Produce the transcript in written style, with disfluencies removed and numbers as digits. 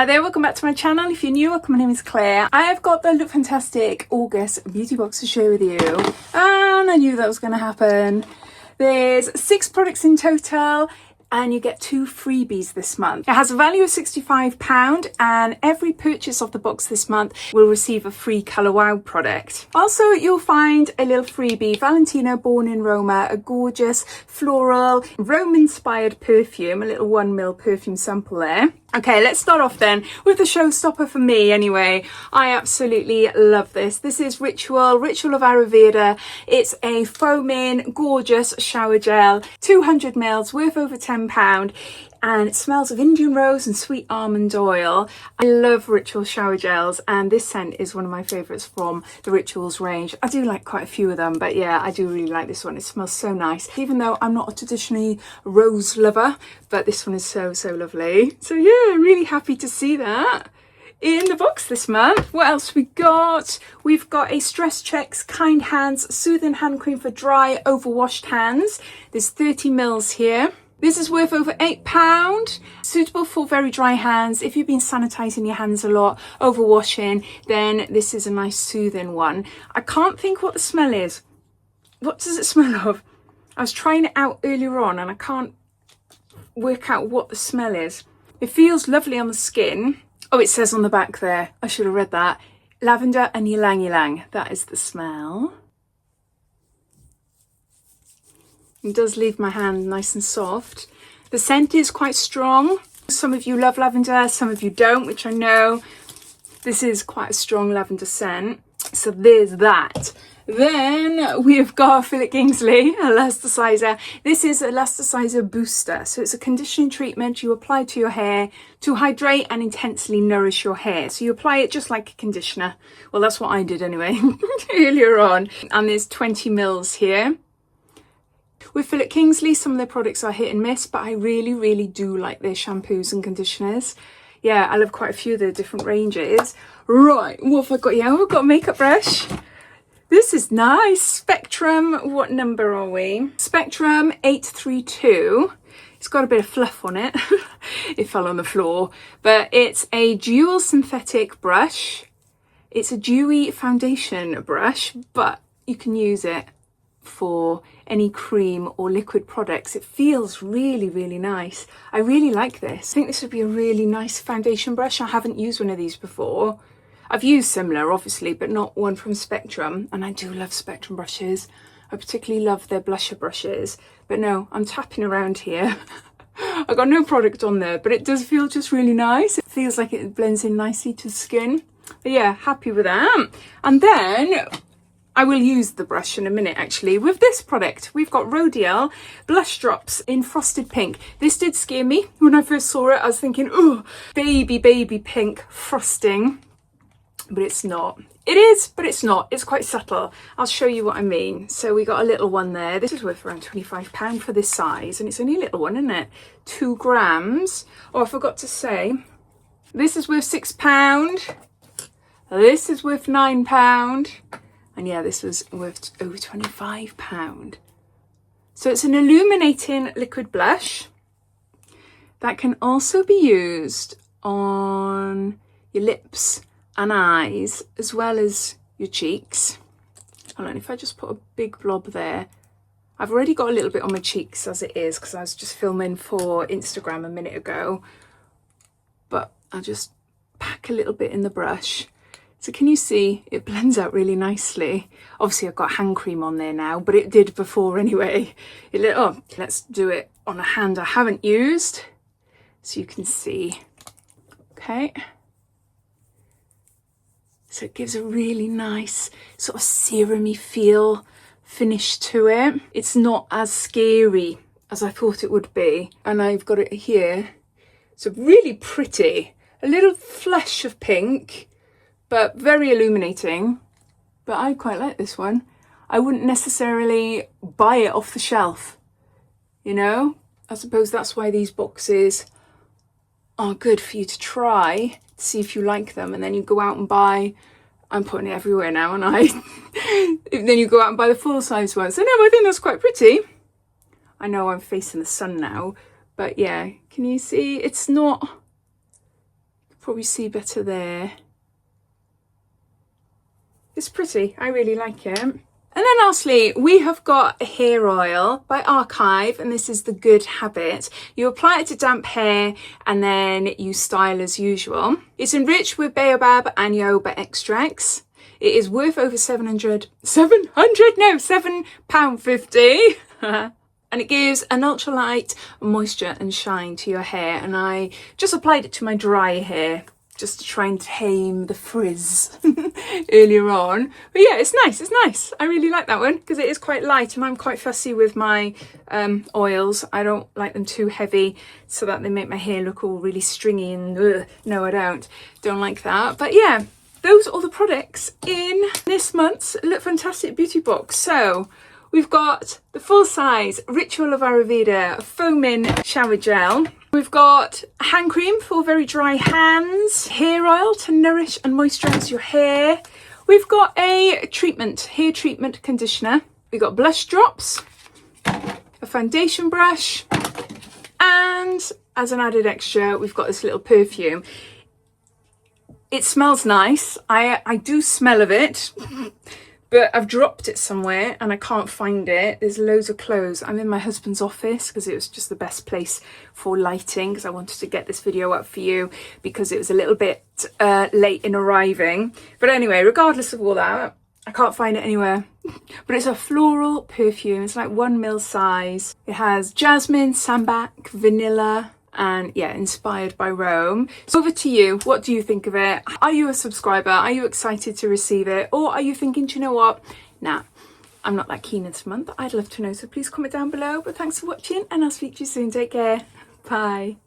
Hi there, welcome back to my channel. If you're new, welcome, my name is Claire. I have got the Lookfantastic August beauty box to share with you. And I knew that was going to happen. There's 6 products in total and you get 2 freebies this month. It has a value of £65 and every purchase of the box this month will receive a free Colour Wow product. Also, you'll find a little freebie, Valentino Born in Roma, a gorgeous floral Rome-inspired perfume, a little 1ml perfume sample there. Okay, let's start off then with the showstopper for me anyway. I absolutely love this. This is Ritual of Ayurveda. It's a foaming, gorgeous shower gel, 200 ml, worth over £10, and it smells of Indian rose and sweet almond oil. I love Ritual shower gels, and this scent is one of my favourites from the Rituals range. I do like quite a few of them, but yeah, I do really like this one. It smells so nice, even though I'm not a traditionally rose lover, but this one is so lovely. So yeah, I'm really happy to see that in the box this month. What else we got? We've got a Stress Checks Kind Hands Soothing Hand Cream for dry, overwashed hands. There's 30 ml here. This is worth over £8, suitable for very dry hands. If you've been sanitising your hands a lot, overwashing, then this is a nice soothing one. I can't think what the smell is. What does it smell of? I was trying it out earlier on and I can't work out what the smell is. It feels lovely on the skin. Oh, it says on the back there, I should have read that. Lavender and ylang ylang, that is the smell. It does leave my hand nice and soft. The scent is quite strong. Some of you love lavender, some of you don't, which I know. This is quite a strong lavender scent. So there's that. Then we've got Kingsley Elasticizer. This is Elasticizer Booster. So it's a conditioning treatment you apply to your hair to hydrate and intensely nourish your hair. So you apply it just like a conditioner. Well, that's what I did anyway, earlier on. And there's 20 ml here. With Kingsley, some of their products are hit and miss, but I really do like their shampoos and conditioners. Yeah, I love quite a few of their different ranges. Right, what have I got here? Oh, I've got a makeup brush. This is nice. Spectrum, what number are we? Spectrum 832. It's got a bit of fluff on it. It fell on the floor. But it's a dual synthetic brush. It's a dewy foundation brush, but you can use it for any cream or liquid products. It feels really nice. I really like this. I think this would be a really nice foundation brush. I haven't used one of these before. I've used similar obviously, but not one from Spectrum, and I do love Spectrum brushes. I particularly love their blusher brushes, but no, I'm tapping around here. I've got no product on there, but it does feel just really nice. It feels like it blends in nicely to the skin. But yeah, happy with that. And then I will use the brush in a minute actually. With this product, we've got Rodeel Blush Drops in Frosted Pink. This did scare me when I first saw it. I was thinking, oh, baby pink frosting. But it's not. It is, but it's not. It's quite subtle. I'll show you what I mean. So we got a little one there. This is worth around £25 for this size. And it's only a little one, isn't it? 2 grams. Oh, I forgot to say, this is worth £6. This is worth £9. And yeah, this was worth over £25. So it's an illuminating liquid blush that can also be used on your lips and eyes, as well as your cheeks. Hold on, if I just put a big blob there. I've already got a little bit on my cheeks as it is, because I was just filming for Instagram a minute ago. But I'll just pack a little bit in the brush. So can you see, it blends out really nicely. Obviously I've got hand cream on there now, but it did before anyway. Oh, let's do it on a hand I haven't used, so you can see. Okay. So it gives a really nice sort of serum-y finish to it. It's not as scary as I thought it would be. And I've got it here. So really pretty. A little flush of pink, but very illuminating. But I quite like this one. I wouldn't necessarily buy it off the shelf, you know? I suppose that's why these boxes are good for you to try, to see if you like them, and then you go out and buy. I'm putting it everywhere now, and then you go out and buy the full-size one. So no, I think that's quite pretty. I know I'm facing the sun now, but yeah, can you see? It's not Probably see better there. It's pretty, I really like it. And then lastly, we have got a hair oil by Arkive, and this is the Good Habit. You apply it to damp hair and then you style as usual. It's enriched with baobab and jojoba extracts. It is worth over £7.50. And it gives an ultralight moisture and shine to your hair. And I just applied it to my dry hair, just to try and tame the frizz earlier on. But yeah, it's nice, it's nice. I really like that one because it is quite light, and I'm quite fussy with my oils. I don't like them too heavy so that they make my hair look all really stringy and no, I don't like that. But yeah, those are all the products in this month's Look Fantastic beauty box. So we've got the full size Ritual of Ayurveda foaming shower gel. We've got a hand cream for very dry hands, hair oil to nourish and moisturise your hair. We've got a hair treatment conditioner. We've got blush drops, a foundation brush, and as an added extra, we've got this little perfume. It smells nice. I do smell of it. But I've dropped it somewhere and I can't find it. There's loads of clothes. I'm in my husband's office because it was just the best place for lighting, because I wanted to get this video up for you because it was a little bit late in arriving. But anyway, regardless of all that, I can't find it anywhere. But it's a floral perfume. It's like 1 ml size. It has jasmine, sambac, vanilla, and yeah, inspired by Rome. So over to you. What do you think of it? Are you a subscriber? Are you excited to receive it? Or are you thinking, do you know what? Nah, I'm not that keen this month. I'd love to know, so please comment down below. But thanks for watching, and I'll speak to you soon. Take care. Bye.